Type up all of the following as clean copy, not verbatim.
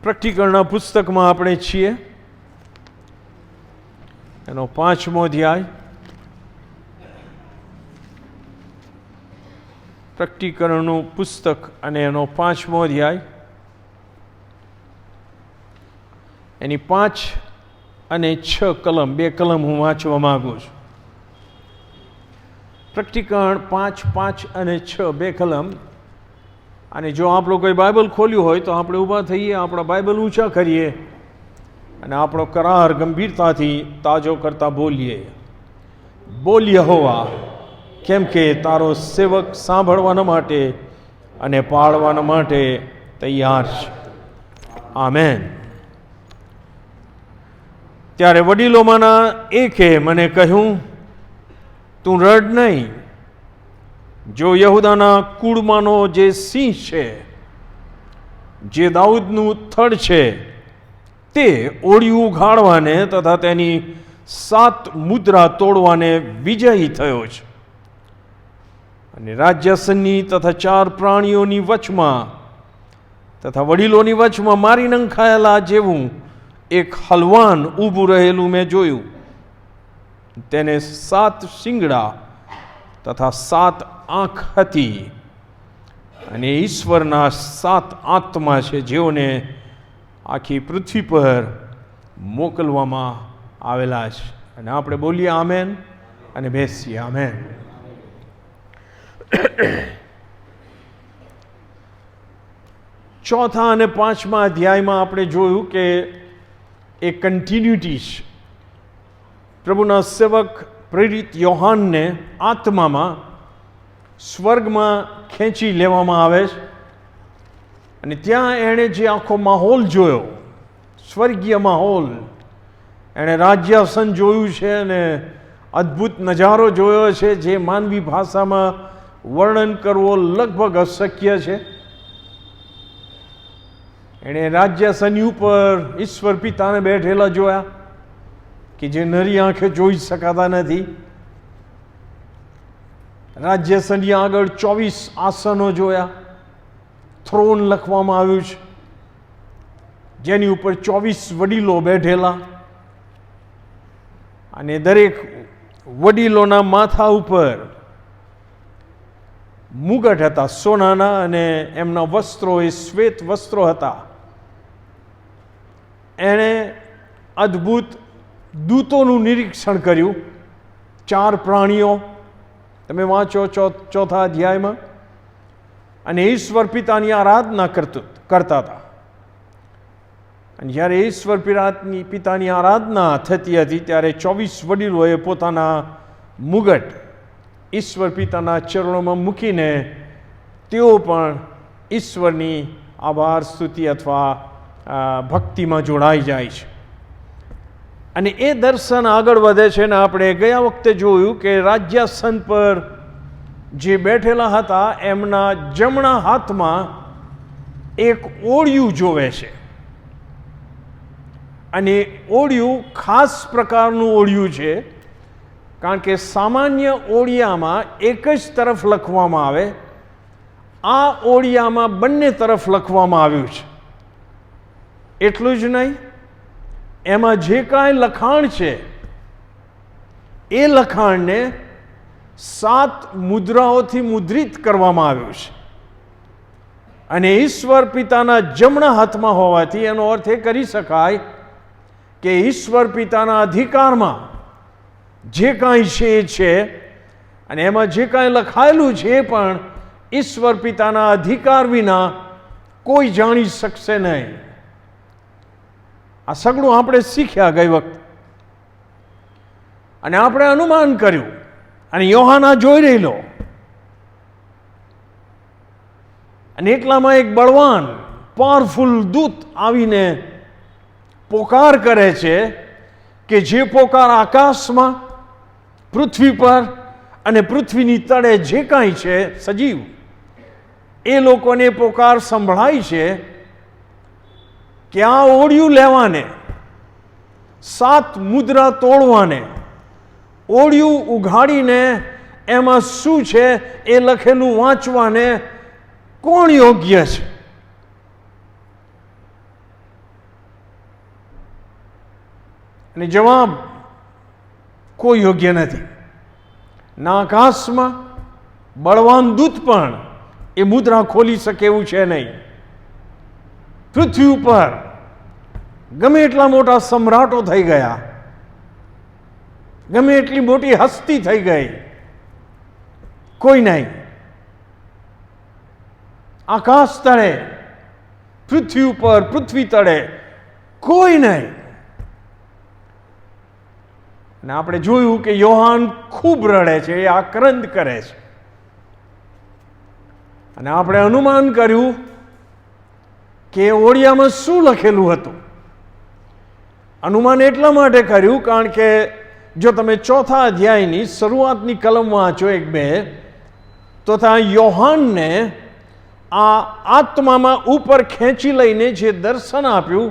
પ્રકટીકરણના પુસ્તકમાં આપણે છીએ, એનો 5મો અધ્યાય. પ્રકટીકરણનું પુસ્તક અને એનો 5મો અધ્યાય, એની 5 અને 6 કલમ, 2 કલમ હું વાંચવા માગું છું. પ્રકટીકરણ 5, 5 અને 6, 2 કલમ. અને જો આપ લોકોએ બાઇબલ ખોલ્યું હોય તો આપણે ઊભા થઈએ, આપણા બાઇબલ ઊંચા કરીએ અને આપણો કરાર ગંભીરતાથી તાજો કરતા બોલીએ. બોલ યહોવા, કેમ કે તારો સેવક સાંભળવાના માટે અને પાળવાના માટે તૈયાર છે. આમેન. ત્યારે વડીલોમાંના એકે મને કહ્યું, તું રડ નહીં. જો યહૂદાના કુળમાંનો જે સિંહ છે, જે દાઉદનું થડ છે, તે ઓળિયું ઉઘાડવાને તથા તેની 7 મુદ્રા તોડવાને વિજયી થયો છે. અને રાજ્યાસનની તથા 4 પ્રાણીઓની વચમાં તથા વડીલોની વચમાં મારી નંખાયેલા જેવું એક હલવાન ઊભું રહેલું મેં જોયું. તેને 7 શિંગડા તથા 7 આંખ હતી, અને ઈશ્વરના 7 આત્મા છે, જેઓને આખી પૃથ્વી પર મોકલવામાં આવેલા છે. અને આપણે બોલીએ આમેન અને બેસીએ. આમેન. ચોથા અને 5મા અધ્યાયમાં આપણે જોયું કે એ કન્ટિન્યુટી છે. પ્રભુના સેવક પ્રેરિત યોહાનને આત્મામાં સ્વર્ગમાં ખેંચી લેવામાં આવે છે, અને ત્યાં એણે જે આખો માહોલ જોયો, સ્વર્ગીય માહોલ, એણે રાજ્યાસન જોયું છે અને અદ્ભુત નજારો જોયો છે, જે માનવી ભાષામાં વર્ણન કરવો લગભગ અશક્ય છે. એણે રાજ્યાસન ઉપર ઈશ્વર પિતાને બેઠેલા જોયા, કે જે નરી આંખે જોઈ શકાતા નથી. રાજ્યાસનની આગળ 24 આસનો જોયા. થ્રોન લખવામાં આવ્યું છે, જેની ઉપર 24 વડીલો બેઠેલા, અને દરેક વડીલોના માથા ઉપર મુગટ હતા સોનાના, અને એમના વસ્ત્રો એ શ્વેત વસ્ત્રો હતા. એણે અદ્ભુત દૂતોનું નિરીક્ષણ કર્યું. 4 પ્રાણીઓ તમે વાંચો ચોથા અધ્યાયમાં, અને ઈશ્વર પિતાની આરાધના કરતા હતા. અને જ્યારે ઈશ્વર પિતાની આરાધના થતી હતી, ત્યારે 24 વડીલોએ પોતાના મુગટ ઈશ્વર પિતાના ચરણોમાં મૂકીને તેઓ પણ ઈશ્વરની આભાર સ્તુતિ અથવા ભક્તિમાં જોડાઈ જાય છે. અને એ દર્શન આગળ વધે છે. ને આપણે ગયા વખતે જોયું કે રાજ્યાસન પર જે બેઠેલા હતા, એમના જમણા હાથમાં એક ઓળિયું જોવે છે. અને ઓળિયું ખાસ પ્રકારનું ઓળિયું છે, કારણ કે સામાન્ય ઓળિયામાં એક જ તરફ લખવામાં આવે. આ ઓળિયામાં બંને તરફ લખવામાં આવ્યું છે. એટલું જ નહીં, એમાં જે કાંઈ લખાણ છે, એ લખાણને 7 મુદ્રાઓથી મુદ્રિત કરવામાં આવ્યું છે. અને ઈશ્વર પિતાના જમણા હાથમાં હોવાથી એનો અર્થ એ કરી શકાય કે ઈશ્વર પિતાના અધિકારમાં જે કાંઈ છે એ છે, અને એમાં જે કાંઈ લખાયેલું છે એ પણ ઈશ્વર પિતાના અધિકાર વિના કોઈ જાણી શકશે નહીં. આ સગળું આપણે શીખ્યા ગઈ વખત, અને આપણે અનુમાન કર્યું, અને યોહાના જોઈ રહેલો. અને એટલામાં એક બળવાન પાવરફુલ દૂત આવીને પોકાર કરે છે, કે જે પોકાર આકાશમાં, પૃથ્વી પર અને પૃથ્વીની તળે જે કાંઈ છે સજીવ, એ લોકોને પોકાર સંભળાય છે કે આ ઓળિયું લેવાને, 7 મુદ્રા તોડવાને, ઓળિયું ઉઘાડીને એમાં શું છે એ લખેલું વાંચવાને કોણ યોગ્ય છે? અને જવાબ કોઈ યોગ્ય નથી. ના આકાશમાં બળવાન દૂત પણ એ મુદ્રા ખોલી શકે એવું છે નહીં. પૃથ્વી ઉપર ગમે એટલા મોટા સમ્રાટો થઈ ગયા, ગમે એટલી મોટી હસ્તી થઈ ગઈ, કોઈ નહીં. આકાશ તળે, પૃથ્વી ઉપર, પૃથ્વી તળે કોઈ નહીં. અને આપણે જોયું કે યોહાન ખૂબ રડે છે, એ આક્રંદ કરે છે. અને આપણે અનુમાન કર્યું કે ઓળિયામાં શું લખેલું હતું. અનુમાન એટલા માટે કર્યું કારણ કે જો તમે 4થા અધ્યાયની શરૂઆતની કલમ વાંચો 1-2, તો ત્યાં યોહાનને આ આત્મામાં ઉપર ખેંચી લઈને જે દર્શન આપ્યું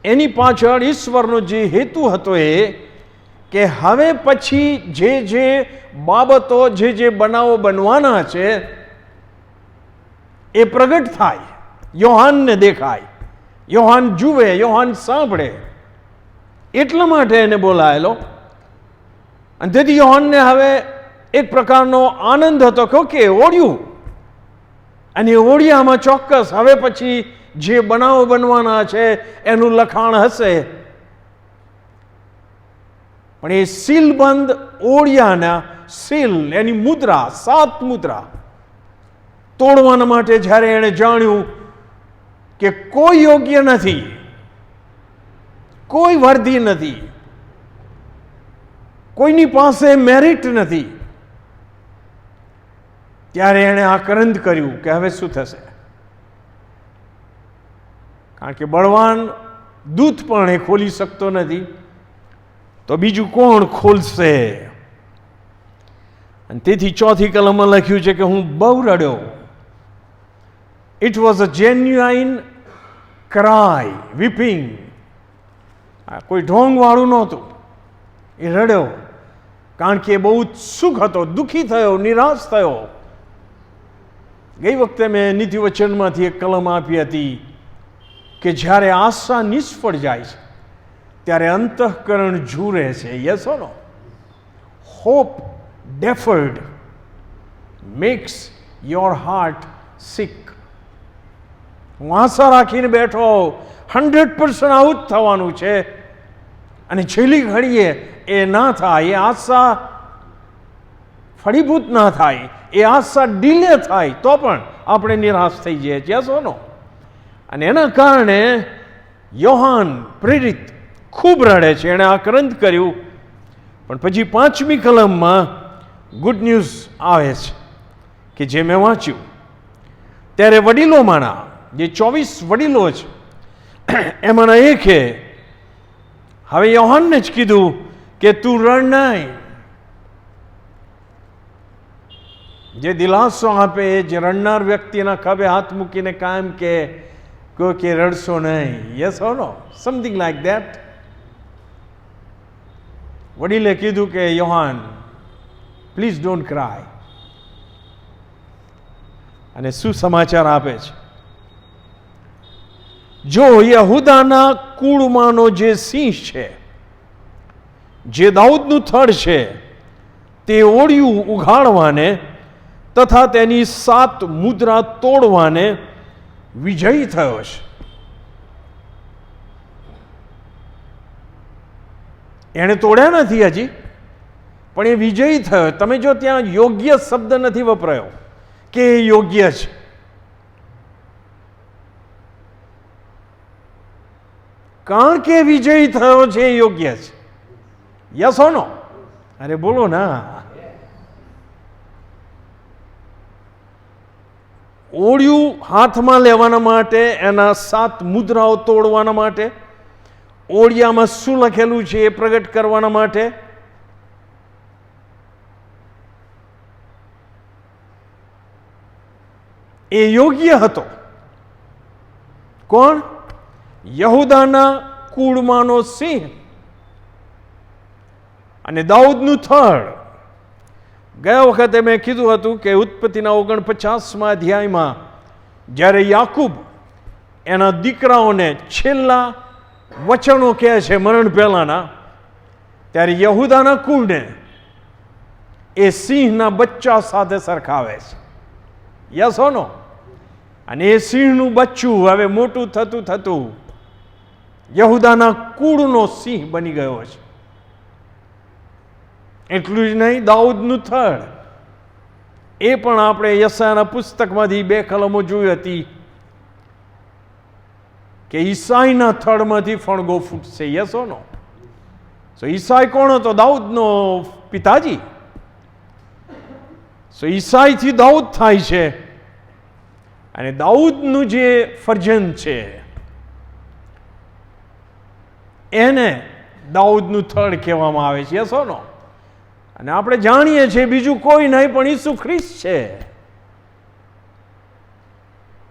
એની પાછળ ઈશ્વરનો જે હેતુ હતો એ કે હવે પછી જે બાબતો, જે બનાવો બનવાના છે એ પ્રગટ થાય, યોહાનને દેખાય, યોહાન જુએ, યોહાન સાંભળે. એટલા માટે એને બોલાયેલો. અને તેથી યોહાનને હવે એક પ્રકારનો આનંદ હતો કે ઓળ્યું, અને ઓળિયામાં ચોક્કસ હવે પછી જે બનાવો બનવાના છે એનું લખાણ હશે. પણ એ સીલબંધ ઓળિયાના સીલ, એની મુદ્રા, 7 મુદ્રા તોડવાના માટે જ્યારે એણે જાણ્યું કે કોઈ યોગ્ય નથી, કોઈ વર્ધી નથી, કોઈની પાસે મેરિટ નથી, ત્યારે એણે આક્રંદ કર્યું કે હવે શું થશે. કારણ કે બળવાન દૂત પણ એ ખોલી શકતો નથી, તો બીજું કોણ ખોલશે. અને તેથી 4થી કલમમાં લખ્યું છે કે હું બહુ રડ્યો. It was a genuine cry, weeping. કોઈ ઢોંગ વાળું નહોતું, એ રડ્યો કારણ કે બહુ સુખ હતો, દુઃખી થયો, નિરાશ થયો. ગઈ વખતે મેં નીતિવચનમાંથી એક કલમ આપી હતી કે જ્યારે આશા નિષ્ફળ જાય છે ત્યારે અંતઃકરણ ઝૂરે છે. Yes or no? Hope deferred makes your heart sick. હું આશા રાખીને બેઠો, 100% આવું જ થવાનું છે, અને છેલ્લી ઘડીએ એ ના થાય, એ આશા ફળીભૂત ના થાય, એ આશા ડીલે થાય તો પણ આપણે નિરાશ થઈ જઈએ છીએ. સોનો. અને એના કારણે યોહાન પ્રેરિત ખૂબ રડે છે, એણે આક્રંદ કર્યું. પણ પછી 5મી કલમમાં ગુડ ન્યૂઝ આવે છે કે જે મેં વાંચ્યું ત્યારે વડીલોમાંના જે 24 વડીલો છે એમાંના એકે હવે યોહાનને જ કીધું કે તું રડ નહીં. જે દિલાસો આપે, જે રડનાર વ્યક્તિના ખભે હાથ મૂકીને કાયમ કે રડશો નહીં. Yes or no? Something like that. વડીલે કીધું કે યોહાન, પ્લીઝ ડોન્ટ ક્રાય. અને શું સમાચાર આપે છે? જો યહૂદાના કુળમાંનો જે સિંહ છે, જે દાઉદનું થડ છે, તે ઓળિયું ઉઘાડવાને તથા તેની 7 મુદ્રા તોડવાને વિજયી થયો છે. એણે તોડ્યા નથી હજી, પણ એ વિજયી થયો. તમે જો ત્યાં યોગ્ય શબ્દ નથી વપરાયો કે એ યોગ્ય છે. કારણ કે વિજયી થયો છે એ યોગ્ય છે. યસ ઓર નો? અરે બોલો ના. ઓળિયું હાથમાં લેવાના માટે, એના 7 મુદ્રાઓ તોડવાના માટે, ઓળિયામાં શું લખેલું છે એ પ્રગટ કરવાના માટે, એ યોગ્ય હતો. કોણ? યહૂદાના કુળમાંનો સિંહ અને દાઉદનું થડ. ગયા વખતે મેં કીધું હતું કે ઉત્પત્તિના 49મા અધ્યાયમાં જ્યારે યાકૂબ એના દીકરાઓને છેલ્લા વચનો કહે છે મરણ પહેલાના, ત્યારે યહૂદાના કુળને એ સિંહના બચ્ચા સાથે સરખાવે છે. યસ ઓ નો? અને એ સિંહનું બચ્ચું હવે મોટું થતું થતું યહૂદાના કુળનો સિંહ બની ગયો છે. એટલું જ નહીં, દાઉદનું થડ એ પણ આપણે યશાયાના પુસ્તકમાંથી 2 કલમો જોઈ હતી કે ઈસાઈના થડમાંથી ફણગો ફૂટશે. યસ ઓ નો? સો ઈસાઈ કોણ હતો? દાઉદનો પિતાજી. સો ઈસાઈથી દાઉદ થાય છે, અને દાઉદનું જે ફરજંદ છે એને દાઉદનું થડ કહેવામાં આવે છે. યસ ઓ નો? અને આપણે જાણીએ છીએ બીજું કોઈ નહીં પણ ઈસુ ખ્રિસ્ત છે,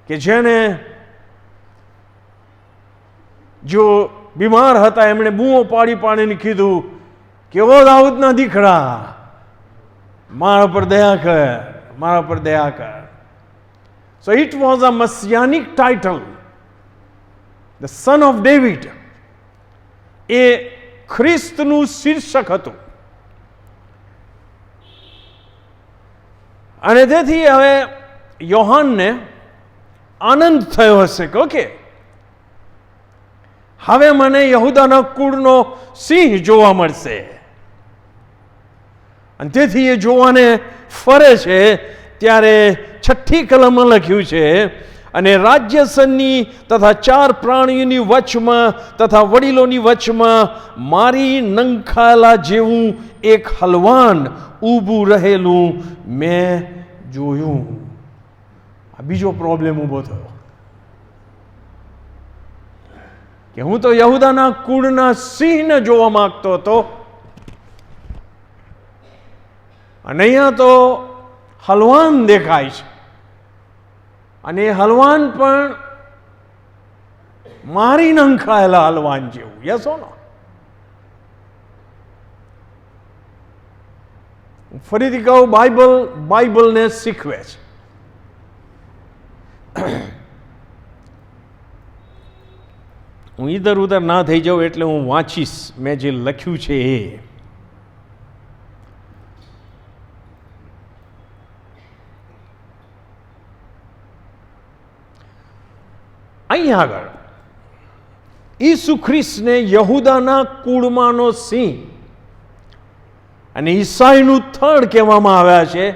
કે જેને જો બીમાર હતા એમણે બૂમો પાડી પાડીને કીધું કે ઓ દાઉદના દીકરા, મારા પર દયા કર, મારા પર દયા કર. So it was a messianic title, the son of David. એ ખ્રિસ્તનું શીર્ષક હતું. અને તેથી હવે યોહાનને આનંદ થયો હશે કે ઓકે, હવે મને યહૂદાના કુળનો સિંહ જોવા મળશે. અને તેથી એ જોવાને ફરે છે ત્યારે 6ઠ્ઠી કલમમાં લખ્યું છે, અને રાજ્યસનની તથા 4 પ્રાણીઓની વચમાં તથા વડીલોની વચમાં મારી નંખાયેલા જેવું એક હલવાન ઊભું રહેલું મેં જોયું. આ બીજો પ્રોબ્લેમ ઊભો થયો કે હું તો યહૂદાના કુળના સિંહને જોવા માંગતો હતો, અને અહીંયા તો હલવાન દેખાય છે, અને એ હલવાન પણ મારી નંખાયેલા હલવાન જેવું. યસ ઓ નો? ફરીથી કહું, બાઇબલને શીખવે છે. હું ઇધર ઉધર ના થઈ જાઉં એટલે હું વાંચીશ મેં જે લખ્યું છે એ. અહીં આગળ ઈસુ ખ્રિસ્તને યહૂદાના કુળમાંનો સિંહ અને ઈસાઈનું થડ કહેવામાં આવ્યા છે,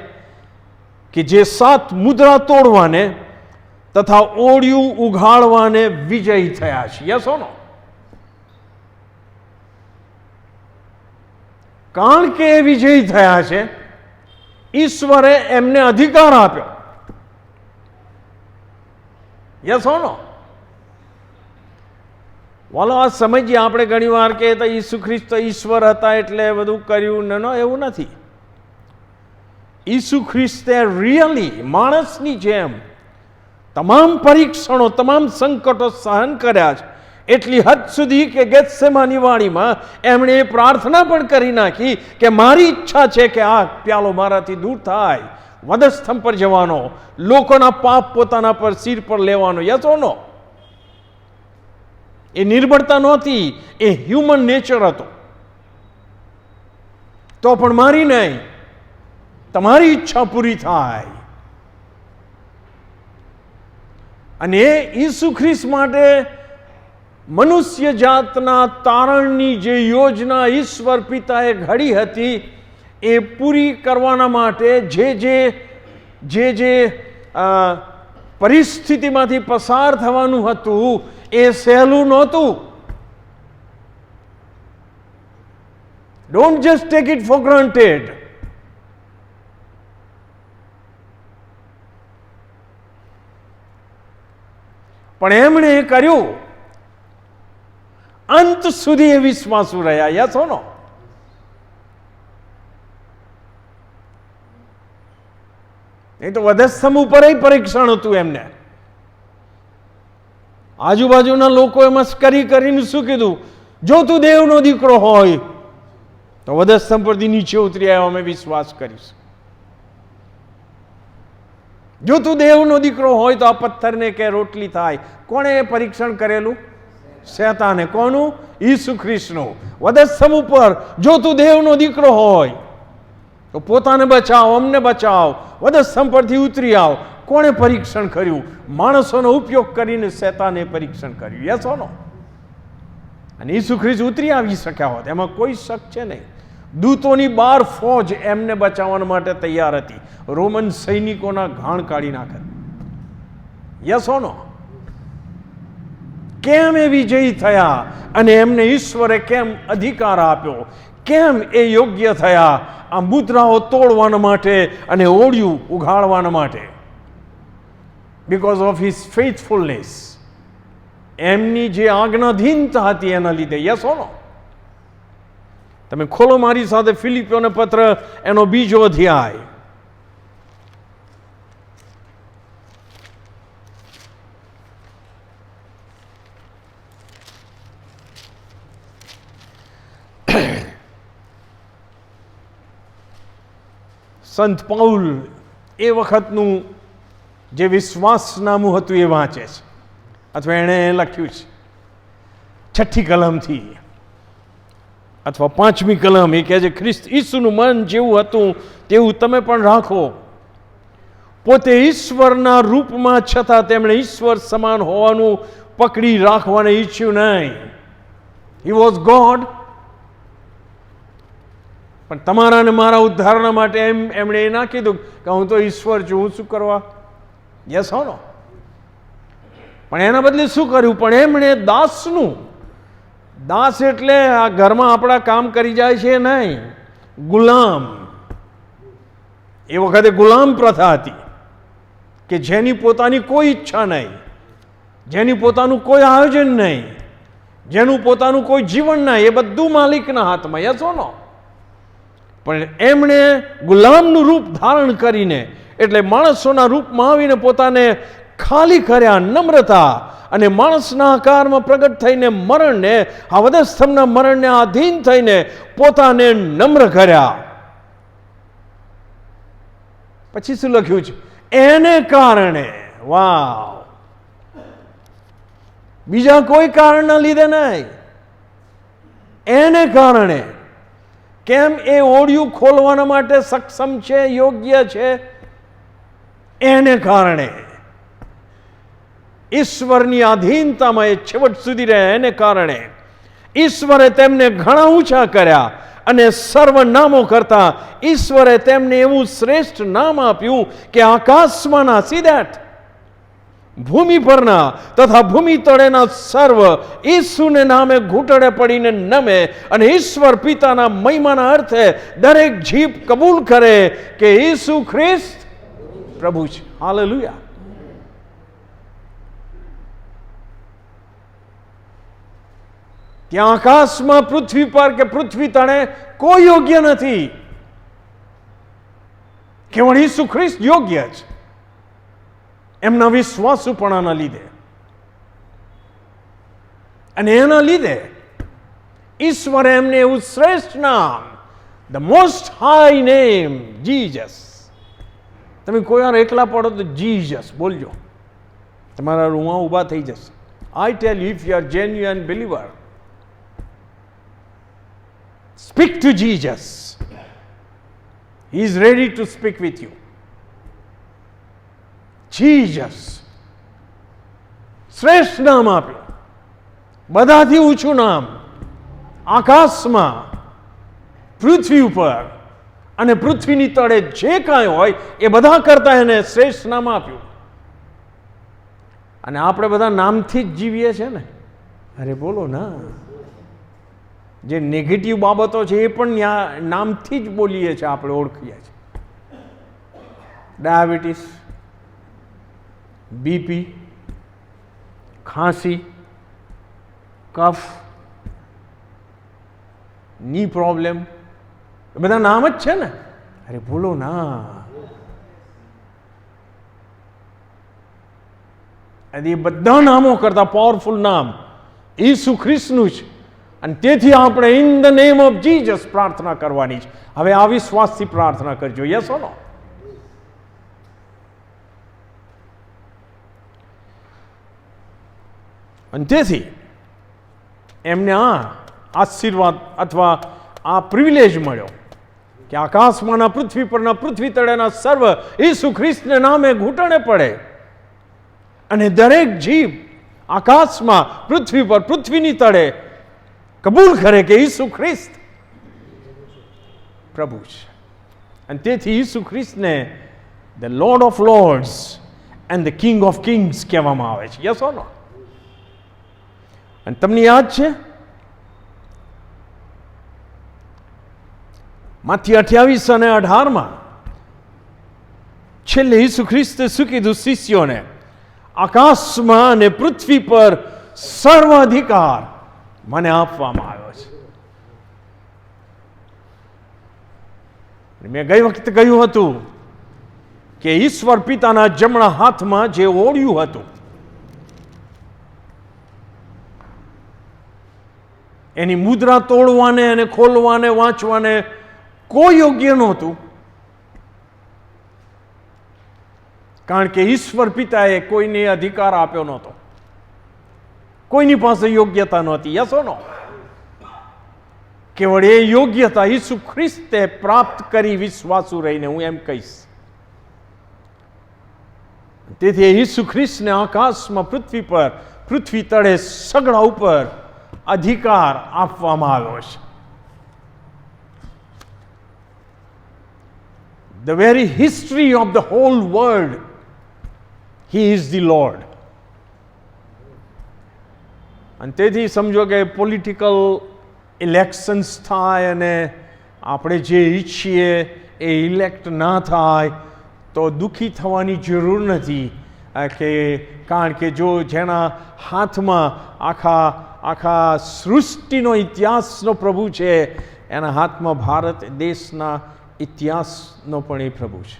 કે જે 7 મુદ્રા તોડવાને તથા ઓળિયું ઉઘાડવાને વિજયી થયા છે. યસ ઓ નો? કારણ કે એ વિજયી થયા છે, ઈશ્વરે એમને અધિકાર આપ્યો. યસ ઓ નો? વાલો, આ સમજીએ આપણે ઘણી વાર કે ઈસુ ખ્રિસ્ત ઈશ્વર હતા એટલે બધું કર્યું. ન, એવું નથી. ઈસુ ખ્રિસ્તે રિયલી માણસની જેમ તમામ પરીક્ષણો, તમામ સંકટો સહન કર્યા છે. એટલી હદ સુધી કે ગેત્સેમાની વાડીમાં એમણે એ પ્રાર્થના પણ કરી નાખી કે મારી ઈચ્છા છે કે આ પ્યાલો મારાથી દૂર થાય, વધસ્તંભ પર જવાનો, લોકોના પાપ પોતાના પર સિર પર લેવાનો. યસ ઓ નો? એ નિર્બળતા નહોતી, એ હ્યુમન નેચર હતો. તો પણ મારી નહીં, તમારી ઈચ્છા પૂરી થાય. અને એ ઈસુ ખ્રિસ્ત માટે મનુષ્ય જાતના તારણની જે યોજના ઈશ્વર પિતાએ ઘડી હતી એ પૂરી કરવાના માટે જે પરિસ્થિતિમાંથી પસાર થવાનું હતું એ સહેલું નહોતું. Don't just take it four granted. પણ એમણે કર્યું, અંત સુધી એ વિશ્વાસુ રહ્યા. યસ ઓ નો? એ તો વધસ્તંભ ઉપર પરીક્ષણ હતું એમને. આજુબાજુના લોકોએ મસ્કરી કરીને શું કીધું? જો તું દેવનો દીકરો હોય તો વધસ્તંભ પરથી નીચે ઉતરી આવ્યો, અમે વિશ્વાસ કરીશ. જો તું દેવનો દીકરો હોય તો આ પથ્થરને કે રોટલી થાય. કોણે પરીક્ષણ કરેલું? શેતાને. કોનું? ઈસુ ખ્રિસ્તનું. વધસ્તંભ ઉપર જો તું દેવનો દીકરો હોય તો પોતાને બચાવ, અમને બચાવ, વધસ્તંભ પરથી ઉતરી આવ. કોણે પરીક્ષણ કર્યું? માણસોનો ઉપયોગ કરીને શેતાને પરીક્ષણ કર્યું. Yes or no? અને ઈસુ ખ્રિસ્ત ઉતરી આવી શક્યા હોત, એમાં કોઈ શક છે નહીં. દૂતોની 12 ફોજ એમને બચાવવા માટે તૈયાર હતી. રોમન સૈનિકોના ઘાણ કાઢી નાખે. યસ ઓર નો? કેમ એ વિજયી થયા અને એમને ઈશ્વરે કેમ અધિકાર આપ્યો? કેમ એ યોગ્ય થયા આ મુદ્રાઓ તોડવાના માટે અને ઓળિયું ઉઘાડવાના માટે? Because of his faithfulness. એમની જે આજ્ઞાધીનતા હતી એના લીધે. Yes or no? તમે ખોલો મારી સાથે ફિલિપીઓનો પત્ર, એનો 2 અધ્યાય. સંત પાઉલ એ વખતનું જે વિશ્વાસનામું હતું એ વાંચે છે, અથવા એણે લખ્યું છે 6ઠ્ઠી કલમથી અથવા 5મી કલમ. એ કહે છે, ખ્રિસ્ત ઈસુનું મન જેવું હતું તેવું તમે પણ રાખો. પોતે ઈશ્વરના રૂપમાં છતાં તેમણે ઈશ્વર સમાન હોવાનું પકડી રાખવાને ઈચ્છ્યું નહીં. હી વોઝ ગોડ, પણ તમારા અને મારા ઉદ્ધારના માટે એમણે એ ના કીધું કે હું તો ઈશ્વર છું, હું શું કરવા? યસ હો નો? પણ એના બદલે શું કર્યું? પણ એમણે દાસનું, દાસ એટલે આ ઘરમાં આપણા કામ કરી જાય છે નહીં, ગુલામ. એ વખતે ગુલામ પ્રથા હતી કે જેની પોતાની કોઈ ઈચ્છા નહીં, જેની પોતાનું કોઈ આયોજન નહીં, જેનું પોતાનું કોઈ જીવન નહીં, એ બધું માલિકના હાથમાં. યસ હો નો? પણ એમણે ગુલામનું રૂપ ધારણ કરીને, એટલે માણસોના રૂપમાં આવીને પોતાને ખાલી કર્યા, નમ્રતા અને માણસના આકારમાં પ્રગટ થઈને મરણને, આ વધસ્તંભના મરણને આધીન થઈને પોતાને નમ્ર કર્યા. પછી શું લખ્યું છે? એને કારણે. વાવ! બીજા કોઈ કારણના લીધે નહીં, એને કારણે. કેમ એ ઓળિયું ખોલવાના માટે સક્ષમ છે, યોગ્ય છે? એને કારણે. ઈશ્વરની આધીનતામાં એ છેવટ સુધી રહે, એને કારણે. ઈશ્વરે તેમને ઘણા ઊંચા કર્યા અને સર્વનામો કરતા ઈશ્વરે તેમને એવું શ્રેષ્ઠ નામ આપ્યું કે આકાશમાંના, સી ધેટ, ભૂમિ પરના તથા ભૂમિ તળેના સર્વ ઈસુને નામે ઘૂંટડે પડીને નમે અને ઈશ્વર પિતાના મહિમાના અર્થે દરેક જીભ કબૂલ કરે કે ઈસુ ખ્રિસ્ત પ્રભુ છે. હાલેલુયા! ત્યાં આકાશમાં, પૃથ્વી પર કે પૃથ્વી તળે કોઈ યોગ્ય નથી, કેવળ ઈસુ ખ્રિસ્ત યોગ્ય છે. એમના વિશ્વાસુપણાના લીધે અને એના લીધે ઈશ્વરે એમને એવું શ્રેષ્ઠ નામ, the most high name, Jesus. તમે કોઈ વાર એકલા પડો તો જીસસ બોલજો, તમારા રૂમાં ઊભા થઈ જશે. I tell you, if you are genuine believer, speak to Jesus. He is ready to speak with you. Jesus. શ્રેષ્ઠ નામ આપ્યું, બધાથી ઊંચું નામ. આકાશમાં, પૃથ્વી ઉપર અને પૃથ્વીની તળે જે કાંઈ હોય એ બધા કરતા એને શ્રેષ્ઠ નામ આપ્યું. અને આપણે બધા નામથી જ જીવીએ છીએ ને. અરે બોલો ના, જે નેગેટિવ બાબતો છે એ પણ નામથી જ બોલીએ છીએ, આપણે ઓળખીએ છીએ. ડાયાબિટીસ, બીપી, ખાંસી, કફ, ની પ્રોબ્લેમ, એ બધા નામ જ છે ને. અરે બોલો ના. એ બધા નામો કરતા પાવરફુલ નામ ઈસુ ખ્રિસ્તનું છે. અને તેથી આપણે in the name of Jesus પ્રાર્થના કરવાની છે. હવે આ વિશ્વાસથી પ્રાર્થના કરજો. Yes or no? અને તેથી એમને આ આશીર્વાદ અથવા આ પ્રિવિલેજ મળ્યો કે આકાશમાંના પૃથ્વી પરના પૃથ્વી તળેના સર્વ ઈસુ ખ્રિસ્તને નામે ઘૂંટણે પડે અને દરેક જીવ આકાશમાં પૃથ્વી પર પૃથ્વીની તળે કબૂલ કરે કે ઈસુ ખ્રિસ્ત પ્રભુ છે. અને તેથી ઈસુ ખ્રિસ્તને the Lord of lords and the king of kings કહેવામાં આવે છે. Yes or no? અને તમને યાદ છે માથી 28 અને 18 છેલ્લે ઈસુ ખ્રિસ્તે શું કીધું શિષ્યોને? આકાશમાં અને પૃથ્વી પર સર્વ અધિકાર મને આપવામાં આવ્યો છે. મેં ગઈ વખતે કહ્યું હતું કે ઈશ્વર પિતાના જમણા હાથમાં જે ઓળ્યું હતું એની મુદ્રા તોડવાને અને ખોલવાને વાંચવાને કોઈ યોગ્ય નહોતું, કારણ કે ઈશ્વર પિતાએ કોઈને અધિકાર આપ્યો નહોતો, કોઈની પાસે યોગ્યતા નહોતી. યસ ઓર નો? કેવળ એ યોગ્યતા ઈસુ ખ્રિસ્તે પ્રાપ્ત કરી વિશ્વાસુ રહીને, હું એમ કહીશ. તેથી ઈસુ ખ્રિસ્તને આકાશમાં પૃથ્વી પર પૃથ્વી તળે સગડા ઉપર અધિકાર આપવામાં આવ્યો છે. The very history of the whole world, He is the Lord. અને તેથી સમજો કે પોલિટિકલ ઇલેક્શન્સ થાય અને આપણે જે ઈચ્છીએ એ ઇલેક્ટ ના થાય તો દુઃખી થવાની જરૂર નથી, કારણ કે જો જેના હાથમાં આખા સૃષ્ટિનો ઇતિહાસનો પ્રભુ છે, એના હાથમાં ભારત દેશના ઇતિહાસનો પણ એ પ્રભુ છે.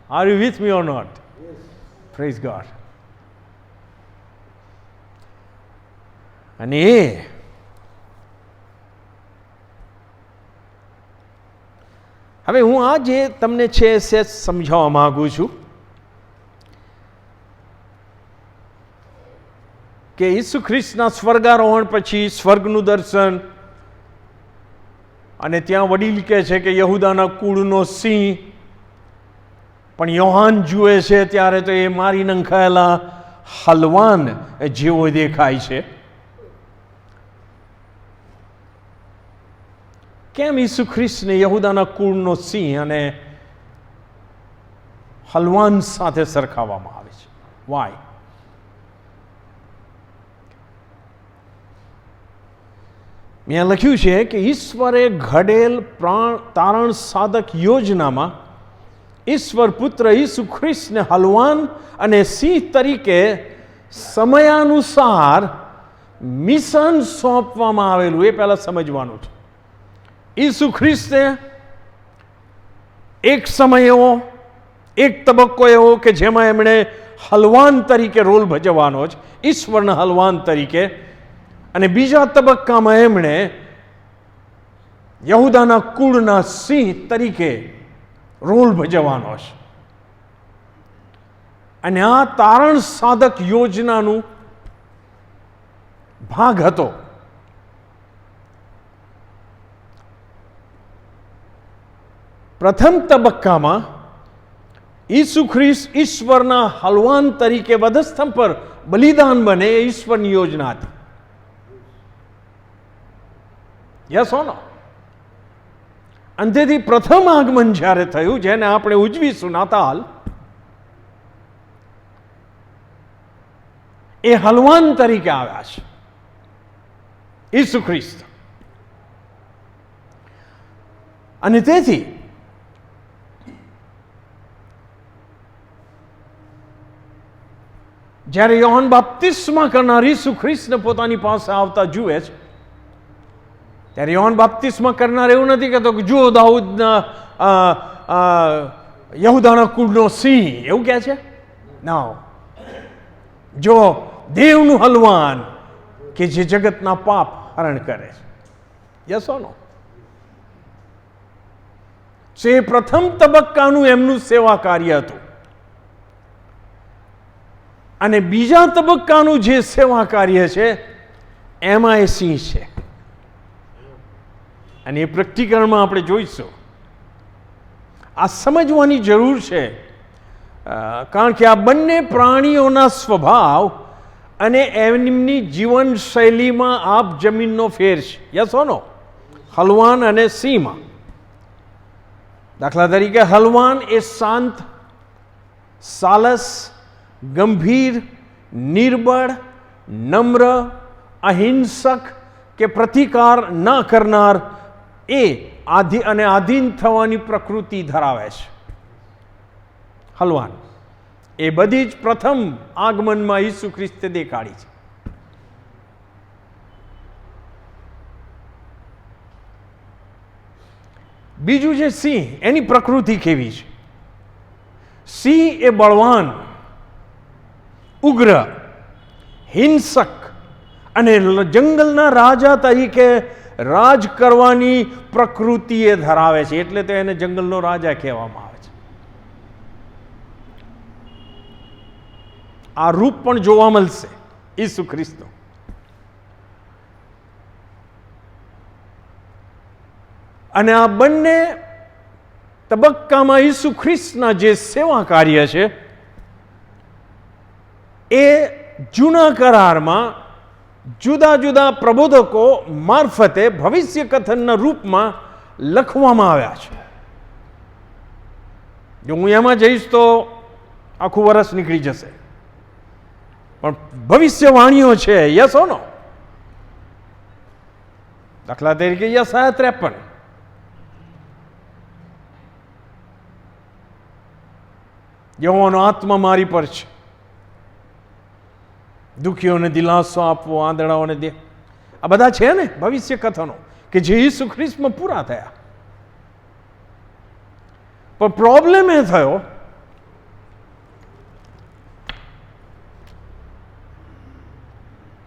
Are you with me or not? Praise God. અને હવે હું આ જે તમને છે એ સમજાવવા માંગુ છું કે ઈસુ ખ્રિસ્તના સ્વર્ગારોહણ પછી સ્વર્ગનું દર્શન, અને ત્યાં વડીલ કહે છે કે યહૂદાના કુળનો સિંહ, પણ યોહાન જુએ છે ત્યારે તો એ મારી નંખાયેલા હલવાન જેવો દેખાય છે. કેમ ઈસુ ખ્રિસ્તને યહૂદાના કુળનો સિંહ અને હલવાન સાથે સરખાવવામાં આવે છે? વાય? મેં લખ્યું છે કે ઈશ્વરે ઘડેલ તારણ સાધક યોજનામાં ઈશ્વર પુત્ર ઈસુ ખ્રિસ્તને હલવાન અને સિંહ તરીકે સમયાનુસાર મિશન સોંપવામાં આવેલું, એ પહેલા સમજવાનું છે. ઈસુ ખ્રિસ્તે એક સમય એવો, એક તબક્કો એવો કે જેમાં એમણે હલવાન તરીકે રોલ ભજવવાનો છે, ઈશ્વરના હલવાન તરીકે, અને બીજા તબક્કામાં એમણે યહૂદાના કુળના સિંહ તરીકે રોલ ભજવવાનો છે. અને આ તારણ સાધક યોજનાનું ભાગ હતો. પ્રથમ તબક્કામાં ઈસુ ખ્રિસ્ત ઈશ્વરના હલવાન તરીકે વધસ્તંભ પર બલિદાન બને, એ ઈશ્વરની યોજના હતી. Yes or no? અને તેથી પ્રથમ આગમન જ્યારે થયું, જેને આપણે ઉજવીશું નાતાલ, એ હલવાન તરીકે આવ્યા છે ઈસુ ખ્રિસ્ત. અને તેથી જ્યારે યોહાન બાપ્તિસ્મા કરનાર ઈસુ ખ્રિસ્તને પોતાની પાસે આવતા જુએ છે, ત્યારે યોહાન બાપ્તિસ્મા કરનાર એવું નથી કહેતો કે જુઓ દાઉદના યહૂદાના કુળનો સિંહ, એવું કહે છે? ના, જો દેવનું હલવાન કે જે જગતના પાપ હરણ કરે છે. યસ ઓર નો? એ પ્રથમ તબક્કાનું એમનું સેવા કાર્ય હતું. અને બીજા તબક્કાનું જે સેવા કાર્ય છે એમાં એ સિંહ છે. અને એ પ્રેક્ટિકલમાં આપણે જોઈશું. આ સમજવાની જરૂર છે, કારણ કે આ બંને પ્રાણીઓના સ્વભાવ અને એમની જીવનશૈલીમાં આપ જમીનનો ફેર છે. યસ ઓર નો? હલવાન અને સિંહમાં. દાખલા તરીકે હલવાન એ શાંત, સાલસ, ગંભીર, નિર્બળ, નમ્ર, અહિંસક કે પ્રતિકાર ન કરનાર એ આધીન થવાની પ્રકૃતિ ધરાવે છે. હલવાન એ બધી જ પ્રથમ આગમનમાં ઈસુ ખ્રિસ્તે દેખાડી છે. બીજું છે સિંહ. એની પ્રકૃતિ કેવી છે? સિંહ એ બળવાન, ઉગ્ર, હિંસક અને જંગલના રાજા તરીકે રાજ કરવાની પ્રકૃતિ એ ધરાવે છે. એટલે તો એને જંગલનો રાજા કહેવામાં આવે છે. આ રૂપ પણ જોવા મળશે ઈસુ ખ્રિસ્તનું. અને આ બંને તબક્કામાં ઈસુ ખ્રિસ્તના જે સેવા કાર્ય છે એ જૂના કરારમાં જુદા જુદા પ્રબોધકો મારફતે ભવિષ્ય કથનના રૂપમાં લખવામાં આવ્યા છે. જો હું એમાં જઈશ તો આખું વર્ષ નીકળી જશે. પણ ભવિષ્યવાણીઓ છે. યસ ઓર નો? દાખલા તરીકે યશાયા 53. યહોવાનો આત્મા મારી પર છે, દુઃખીઓને દિલાસો આપવો, આંધળાઓને દે. આ બધા છે ને ભવિષ્ય કથનો કે જે ઈસુ ખ્રિસ્તમાં પૂરા થયા. પણ પ્રોબ્લેમ એ થયો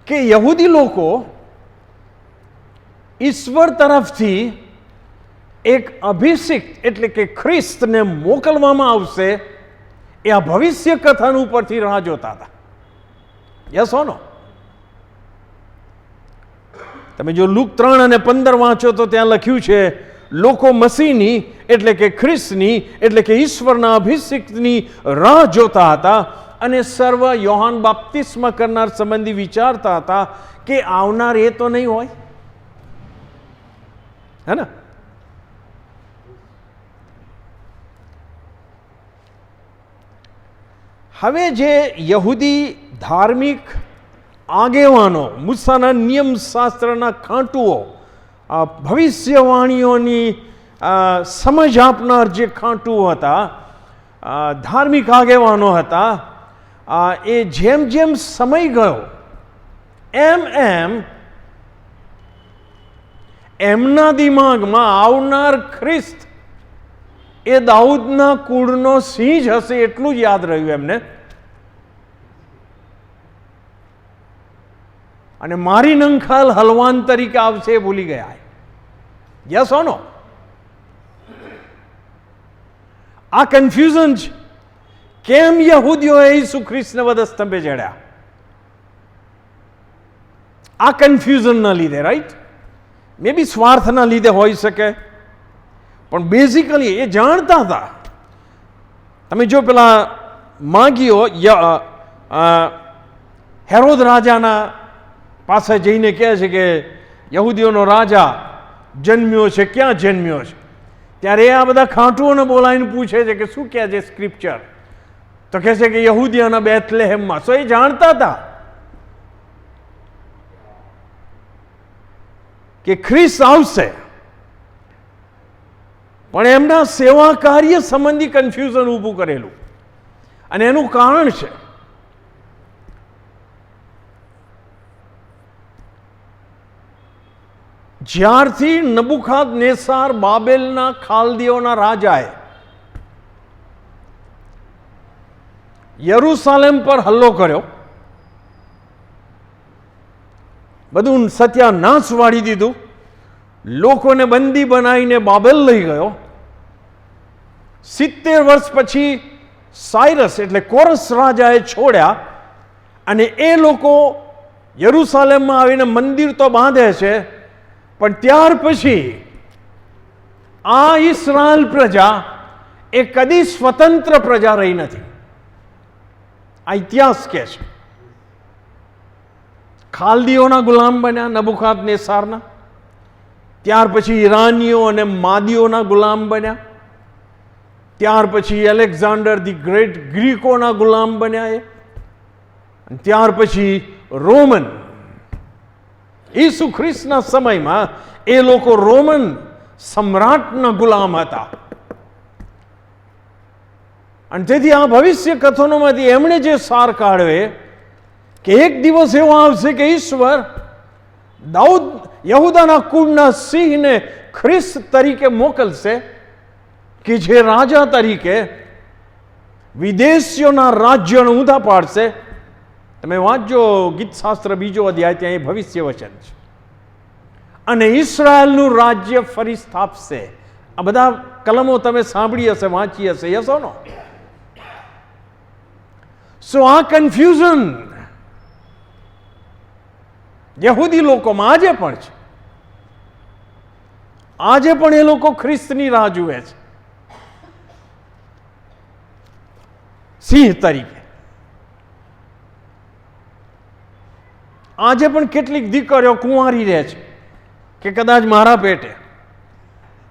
કે યહૂદી લોકો ઈશ્વર તરફથી એક અભિષિક્ત એટલે કે ખ્રિસ્તને મોકલવામાં આવશે એ આ ભવિષ્ય કથન ઉપરથી રાહ જોતા હતા. Yes or no? તમે જો લુક 3 અને 15 વાંચો તો ત્યાં લખ્યું છે લોકો મસીહની એટલે કે ખ્રિસ્તની એટલે કે ઈશ્વરના અભિષિક્તની રાહ જોતા હતા અને સર્વ યોહાન બાપ્તિસ્મા કરનાર સંબંધી વિચારતા હતા કે આવનાર એ તો નહીં હોય, હે ને? હવે જે યહૂદી ધાર્મિક આગેવાનો, મૂસાના નિયમ શાસ્ત્રના ખાંટુઓ, ભવિષ્યવાણીઓની સમજ આપનાર જે ખાંટુઓ હતા, ધાર્મિક આગેવાનો હતા, એ જેમ જેમ સમય ગયો એમ એમ એમના દિમાગમાં આવનાર ખ્રિસ્ત એ દાઉદના કુળનો સિંહ જ હશે એટલું જ યાદ રહ્યું એમને. અને મારી નંખાલ હલવાન તરીકે આવશે એ ભૂલી ગયા. યસ ઓર નો? આ કન્ફ્યુઝન છે. કેમ યહૂદીઓએ ઈસુ ખ્રિસ્તને વધસ્તંભે ચડ્યા? આ કન્ફ્યુઝનના લીધે, રાઈટ? મે બી સ્વાર્થના લીધે હોઈ શકે, પણ બેઝિકલી એ જાણતા હતા. તમે જો પેલા માગીઓ હેરોદ રાજાના પાસે જઈને કહે છે કે યહૂદીઓનો રાજા જન્મ્યો છે, ક્યાં જન્મ્યો છે? ત્યારે આ બધા ખાંટુઓને બોલાવીને પૂછે છે કે શું કહે છે સ્ક્રિપ્ચર? તો કહે છે કે યહૂદીઓના બેથલેહેમમાં. સો એ જાણતા હતા કે ખ્રિસ્ત આવશે, પણ એમના સેવા કાર્ય સંબંધી કન્ફ્યુઝન ઊભું કરેલું. અને એનું કારણ છે જ્યારથી નબુખાદનેસાર બાબેલના ખાલદીઓના રાજાએ યરૂશાલેમ પર હલ્લો કર્યો, બધું સત્યાનાશ વાળી દીધું, લોકોને બંદી બનાવીને બાબેલ લઈ ગયો. 70 વર્ષ પછી સાયરસ એટલે કોરસ રાજાએ છોડ્યા અને એ લોકો યરુસાલેમમાં આવીને મંદિર તો બાંધે છે, પણ ત્યાર પછી આ ઇસ્રાયેલ પ્રજા એ કદી સ્વતંત્ર પ્રજા રહી નથી. આ ઇતિહાસ કહે છે. ખાલદીઓના ગુલામ બન્યા નબુખાદનેસારના, ત્યાર પછી ઈરાનીઓ અને માદીઓના ગુલામ બન્યા, ત્યાર પછી એલેક્ઝાન્ડર ધી ગ્રેટ ગ્રીકોના ગુલામ બન્યા એ, ત્યાર પછી રોમન. ઈસુ ખ્રિસ્તના સમયમાં એ લોકો રોમન સમ્રાટના ગુલામ હતા. અને તેથી આ ભવિષ્ય કથનોમાંથી એમણે જે સાર કાઢ્યો કે એક દિવસ એવો આવશે કે ઈશ્વર યહૂદાના કુળના સિંહને ખ્રિસ્ત તરીકે મોકલશે, કે જે રાજા તરીકે વિદેશીઓના રાજ્યોને ઊંધા પાડશે. તમે વાંચજો ગીતશાસ્ત્ર 2 અધ્યાય, ત્યાં એ ભવિષ્ય વચન છે. અને ઇસ્રાયેલનું રાજ્ય ફરી સ્થાપશે. આ બધા કલમો તમે સાંભળી હશે, વાંચી હશે. યસ ઓર નો? સો આ કન્ફ્યુઝન યહૂદી લોકોમાં આજે પણ છે. આજે પણ એ લોકો ખ્રિસ્તની રાહ જુએ છે સિંહ તરીકે. આજે પણ કેટલીક દીકરીઓ કુંવારી રહે છે કે કદાચ મારા પેટે.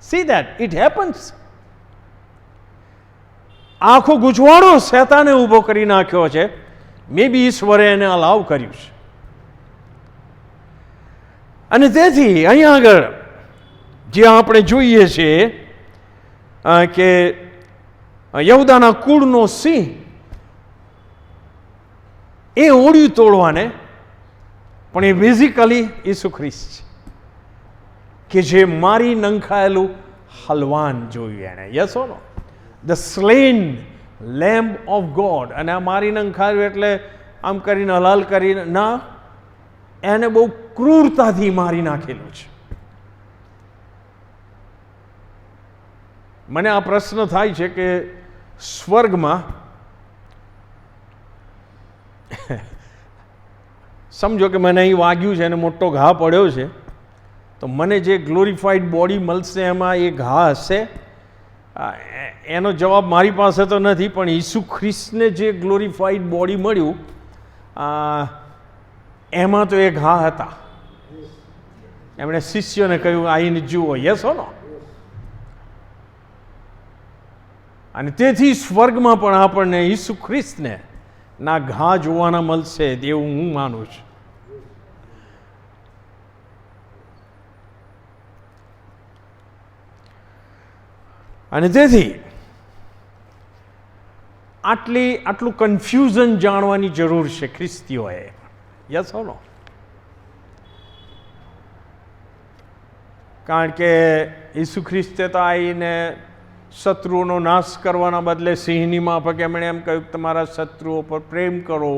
C that it happens. આખો ગૂંચવાડો શેતાને ઊભો કરી નાખ્યો છે. મે બી ઈશ્વરે એને અલાવ કર્યું છે. અને તેથી અહીંયા આગળ જે આપણે જોઈએ છીએ કે યહૂદાના કુળનો સિંહ એ ઓળ્યું તોડવાને, પણ એ બેઝિકલી ઈસુ ખ્રિસ્ત છે, કે જે મારી નંખાયેલું હલવાન જોયું એણે. Yes or no? The slain lamb of God. અને આ મારી નંખાયેલું એટલે આમ કરીને હલાલ કરીને ના, એને બહુ ક્રૂરતાથી મારી નાખેલું છે. મને આ પ્રશ્ન થાય છે કે સ્વર્ગમાં સમજો કે મને અહીં વાગ્યું છે અને મોટો ઘા પડ્યો છે, તો મને જે ગ્લોરીફાઈડ બોડી મળશે એમાં એ ઘા હશે? એનો જવાબ મારી પાસે તો નથી, પણ ઈસુ ખ્રિસ્તને જે ગ્લોરીફાઈડ બોડી મળ્યું એમાં તો એ ઘા હતા. એમણે શિષ્યોને કહ્યું આવીને જુઓ. યસ હો નો? અને તેથી સ્વર્ગમાં પણ આપણને ઈસુ ખ્રિસ્તને ના ઘા જોવાના મળશે એવું હું માનું છું. અને તેથી આટલું કન્ફ્યુઝન જાણવાની જરૂર છે ખ્રિસ્તીઓએ. યસ હો નો? કારણ કે ઈસુ ખ્રિસ્તે તો આવીને શત્રુઓનો નાશ કરવાના બદલે સિંહની માફક એમણે એમ કહ્યું તમારા શત્રુઓ પર પ્રેમ કરો,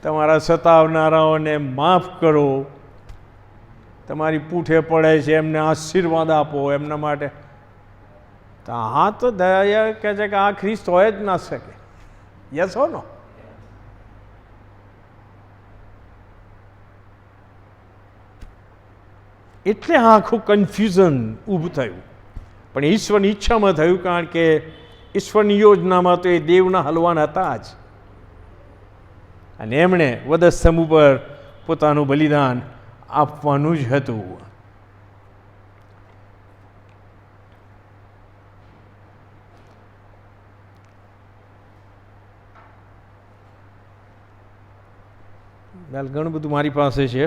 તમારા સતાવનારાઓને માફ કરો, તમારી પૂઠે પડે છે એમને આશીર્વાદ આપો એમના માટે. તો હા, તો દયા કહે છે કે આ ખ્રિસ્ત હોય જ ના શકે. યસ હો નો? એટલે આખું કન્ફ્યુઝન ઊભું થયું. પણ ઈશ્વરની ઈચ્છામાં થયું, કારણ કે ઈશ્વરની યોજનામાં તો એ દેવના હલવાન હતા જ. અને એમણે વધસ્તંભ ઉપર પોતાનું બલિદાન આપવાનું જ હતું. ઘણું બધું મારી પાસે છે.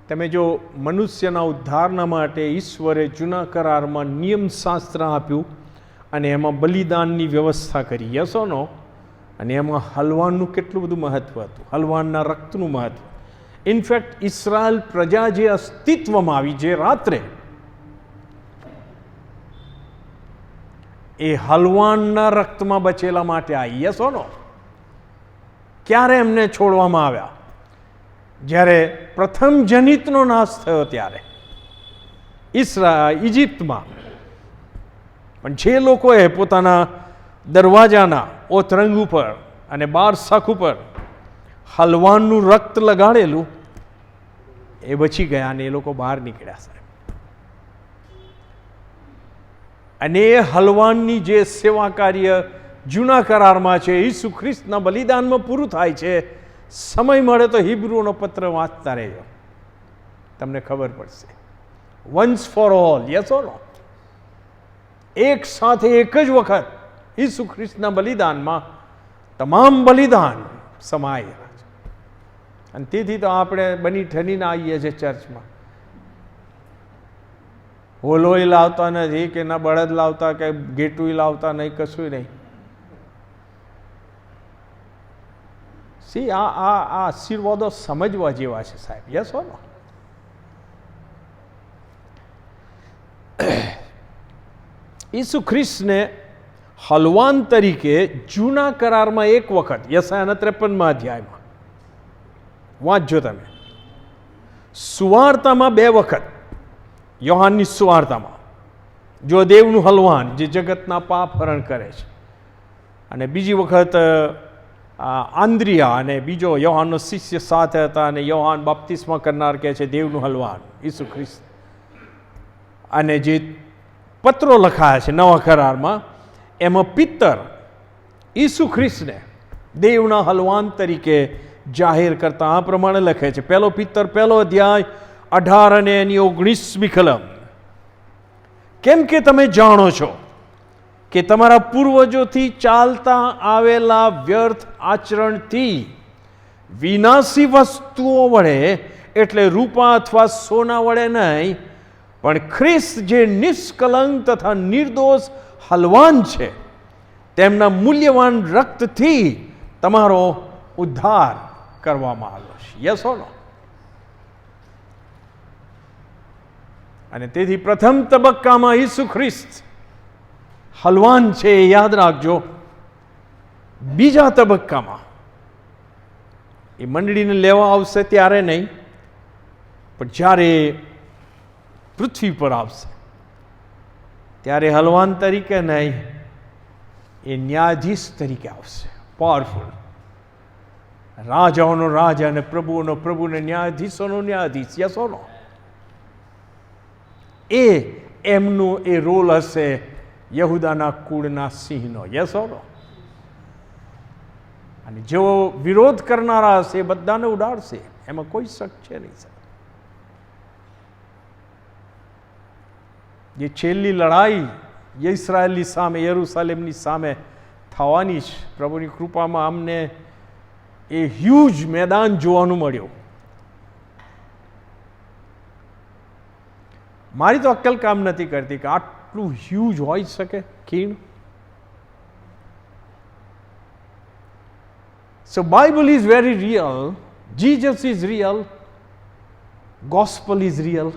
તમે જો મનુષ્યના ઉદ્ધારના માટે ઈશ્વરે જૂના કરારમાં નિયમશાસ્ત્ર આપ્યું અને એમાં બલિદાનની વ્યવસ્થા કરી. Yes or no? અને એમાં હલવાનનું કેટલું બધું મહત્વ હતું, હલવાનના રક્તનું મહત્વ. ઇનફેક્ટ ઇસ્રાયેલ પ્રજા જે અસ્તિત્વમાં આવી, જે રાત્રે એ હલવાનના રક્તમાં બચેલા માટે આવી. યસ ઓર નો? ક્યારે એમને છોડવામાં આવ્યા? જ્યારે પ્રથમ જનિતનો નાશ થયો ત્યારે ઇજિપ્તમાં. પણ જે લોકોએ પોતાના દરવાજાના ઓતરંગ ઉપર અને 12 શાખ ઉપર હલવાનનું રક્ત લગાડેલું, એ બચી ગયા અને એ લોકો બહાર નીકળ્યા સાહેબ. અને એ હલવાનની જે સેવા કાર્ય જૂના કરારમાં છે, ઈસુ ખ્રિસ્તના બલિદાનમાં પૂરું થાય છે. સમય મળે તો હિબ્રુનો પત્ર વાંચતા રહેજો, તમને ખબર પડશે. Once for all, yes or no? એક સાથે એક જ વખત ઈસુ ખ્રિસ્તના બલિદાનમાં તમામ બલિદાન સમાયેલા છે. અને તેથી તો આપણે બની ઠનીને આવીએ છીએ ચર્ચમાં. હોલોય લાવતા નથી, કે ના બળદ લાવતા, કે ગેટુય લાવતા નહીં, કશું નહીં. આ આશીર્વાદો સમજવા જેવા છે સાહેબ, યસ હો નો? ઈસુ ખ્રિસ્તને હલવાન તરીકે જૂના કરારમાં એક વખત, યશાયાના 53મા અધ્યાયમાં વાંચજો તમે. સુવાર્તામાં 2 વખત, યોહાનની સુવાર્તામાં જો દેવનું હલવાન જે જગતના પાપ હરણ કરે છે, અને બીજી વખત આંદ્રિયા અને બીજો યોહાનનો શિષ્ય સાથે હતા, અને યોહાન બાપ્તિસ્મા કરનાર કહે છે દેવનું હલવાન ઈસુ ખ્રિસ્ત. અને જે પત્રો લખાયા છે નવા કરારમાં, એમાં પિત્તર ઈસુ ખ્રિસ્તને દેવના હલવાન તરીકે જાહેર કરતા આ પ્રમાણે લખે છે. 1 પિત્તર 1 અધ્યાય 18 અને એની 19મી કલમ. કેમ કે તમે જાણો છો કે તમારા પૂર્વજોથી ચાલતા આવેલા વ્યર્થ આચરણથી વિનાશી વસ્તુઓ વડે, એટલે રૂપા અથવા સોના વડે નહીં, પણ ખ્રિસ્ત જે નિષ્કલંક તથા નિર્દોષ હલવાન છે, તેમના મૂલ્યવાન રક્તથી તમારો ઉદ્ધાર કરવામાં આવ્યો છે. Yes or no? અને તેથી પ્રથમ તબક્કામાં ઈસુ ખ્રિસ્ત હલવાન છે, એ યાદ રાખજો. બીજા તબક્કામાં એ મંડળીને લેવા આવશે ત્યારે નહીં, પણ જ્યારે પૃથ્વી પર આવશે ત્યારે હલવાન તરીકે નહીં, એ ન્યાયાધીશ તરીકે આવશે. પાવરફુલ, રાજાઓનો રાજા અને પ્રભુઓનો પ્રભુ ને ન્યાયાધીશોનો ન્યાયાધીશ. યસ ઓર નો? એ એમનું એ રોલ હશે યહૂદાના કુળના સિંહનો. Yes or no? અને જેઓ વિરોધ કરનારા હશે એ બધાને ઉડાડશે, એમાં કોઈ શક છે નહીં. જે છેલ્લી લડાઈ ઇસ્રાયેલની સામે, યરૂશાલેમની સામે થવાની છે, પ્રભુની કૃપામાં અમને એ હ્યુજ મેદાન જોવાનું મળ્યું. મારી તો અક્કલ કામ નથી કરતી કે આટલું હ્યુજ હોઈ શકે ખીણ. So Bible is very real, Jesus is real, gospel is real,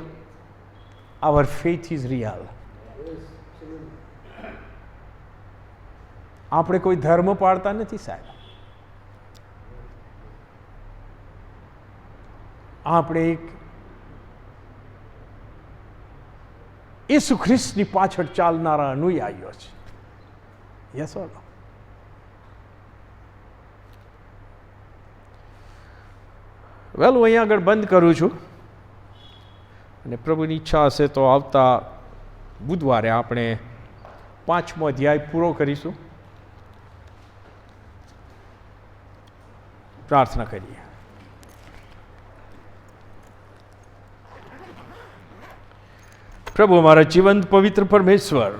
our faith is real. આપણે કોઈ ધર્મ પાળતા નથી સાહેબ. આપણે એક ઈસુ ખ્રિસ્તની પાછળ ચાલનારા અનુયાયીઓ છે. યસ ઓર નો? વેલ, હું અહીંયા આગળ બંધ કરું છું, અને પ્રભુની ઈચ્છા હશે તો આવતા બુધવારે આપણે 5મો અધ્યાય પૂરો કરીશું. પ્રાર્થના કરીએ. પ્રભુ, અમારા જીવંત પવિત્ર પરમેશ્વર,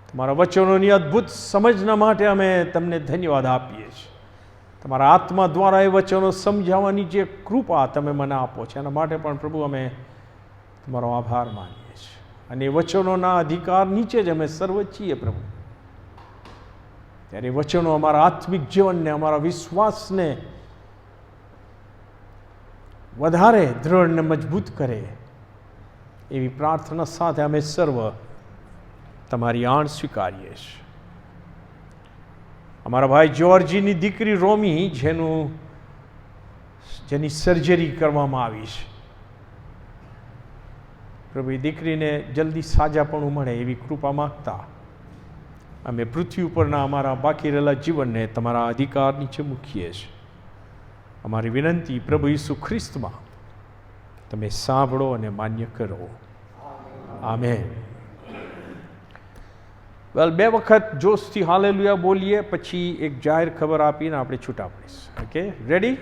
તમારા વચનોની અદ્ભુત સમજના માટે અમે તમને ધન્યવાદ આપીએ છીએ. તમારા આત્મા દ્વારા એ વચનો સમજાવવાની જે કૃપા તમે મને આપો છો, એના માટે પણ પ્રભુ અમે તમારો આભાર માનીએ છીએ. અને એ વચનોના અધિકાર નીચે જ અમે સર્વ છીએ પ્રભુ. ત્યારે વચનો અમારા આત્મિક જીવનને, અમારા વિશ્વાસને વધારે દૃઢ ને મજબૂત કરે, એવી પ્રાર્થના સાથે અમે સર્વ તમારી આણ સ્વીકારીએ છીએ. અમારા ભાઈ જ્યોર્જીની દીકરી રોમી, જેની સર્જરી કરવામાં આવી છે, પ્રભુ એ દીકરીને જલ્દી સાજાપણું મળે એવી કૃપા માગતા, અમે પૃથ્વી ઉપરના અમારા બાકી રહેલા જીવનને તમારા અધિકાર નીચે મૂકીએ છીએ. અમારી વિનંતી પ્રભુ ઈસુ ખ્રિસ્તમાં તમે સાંભળો અને માન્ય કરો. આમેન. વેલ, 2 વખત જોશથી હાલેલુયા બોલીએ, પછી એક જાહેર ખબર આપીને આપણે છૂટા પડીશું. Okay, ready?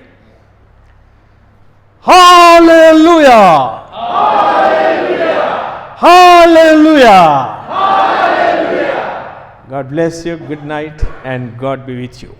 Hallelujah! Hallelujah! God bless you. Good night and God be with you.